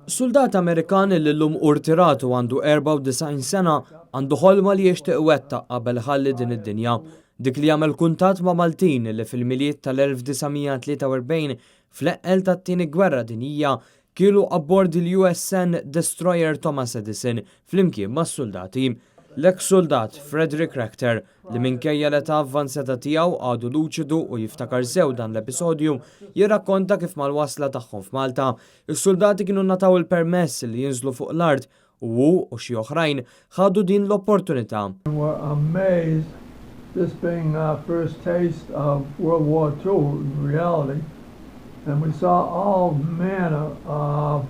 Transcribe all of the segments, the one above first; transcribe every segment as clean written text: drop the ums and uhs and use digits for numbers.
Soldat Amerikan li l-lum urtiratu għandu 94 sena għandu ħolma li jixtieq iwettaq qabel ħalli din id-dinja. Dik li jagħmel kuntatt ma' Maltin li fil-miliet tal-1943 fl-eqqel tat-tieni gwerra dinjija kienu abbord il-USN Destroyer Thomas Edison flimkien mas-soldati. L-eks soldat Frederick Rector li minkejja l-età avvanzata tiegħu għadu luċidu u jiftakar sew dan l-episodju jirrakkonta kif mal-wasla tagħhom f'Malta is-soldati kienu nataw il-permess li jinżlu fuq l-art u xi oħrajn ħadu din l-opportunità. This being our first taste of World War II in reality, and we saw all manner of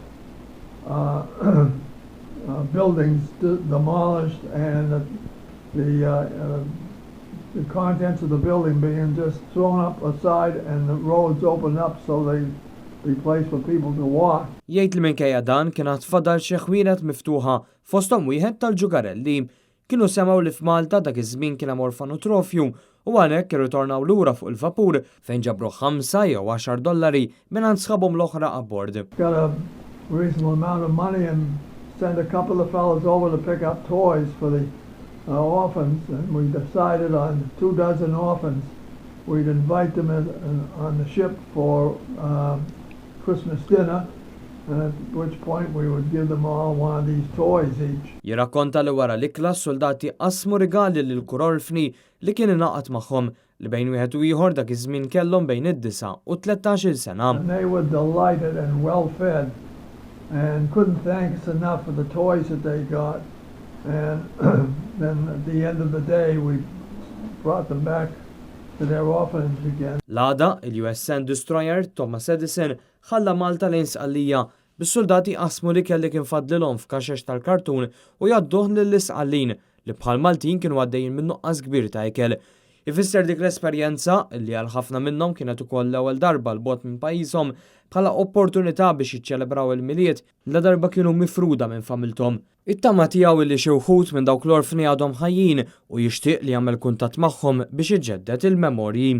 buildings demolished and the contents of the building being just thrown up aside and the roads opened up so they be place for people to walk. Jgħid li minkejja dan kienet fadal xi ħwienet miftuħa fosthom wieħed tal-Ġugarelli. Kienu semaw li f'Malta dak iż-żmien kien hemm orfanotrofju u għalhekk irritornaw lura fuq il-vapur fejn ġabru 5 jew $10 mingħand sħabhom l-oħra abbord. Got a reasonable amount of money and sent a couple of fellows over to pick up toys for the orphans, and we decided on 24 orphans. We'd invite them on the ship for Christmas dinner. And at which point we would give them all one of these toys each. Jirrakkonta li wara l-ikla soldati qasmu rigali lil kurorfni li kien ingħaqad magħhom li bejn wieħed u ieħor dak iż-żmien kellhom bejn id-9 u 13-il sena. And they were delighted and well fed and couldn't thank us enough for the toys that they got. And then at the end of the day we brought them back to their orphanage again. L-għada il-USN Destroyer Thomas Edison ħalla Malta lejn sqallija bis-soldati qasmu li kelli kien fadlilhom f'kaxex tal-kartun u jgħadduh lill-isqallin li bħal Maltin kienu għaddejjin minn nuqqas kbir ta' ikel. Ifisser dik l-esperjenza li għal ħafna minnhom kienet ukoll l-ewwel darba l-bogħod minn pajjiżhom bħala opportunità biex jiċċelebraw il-miliet la darba kienu mifruda minn familthom. It-tama tiegħu li xi wħud minn dawk l-orfni għadhom ħajjin u jixtieq li jagħmel kuntatt magħhom biex iġġedded il-memorji.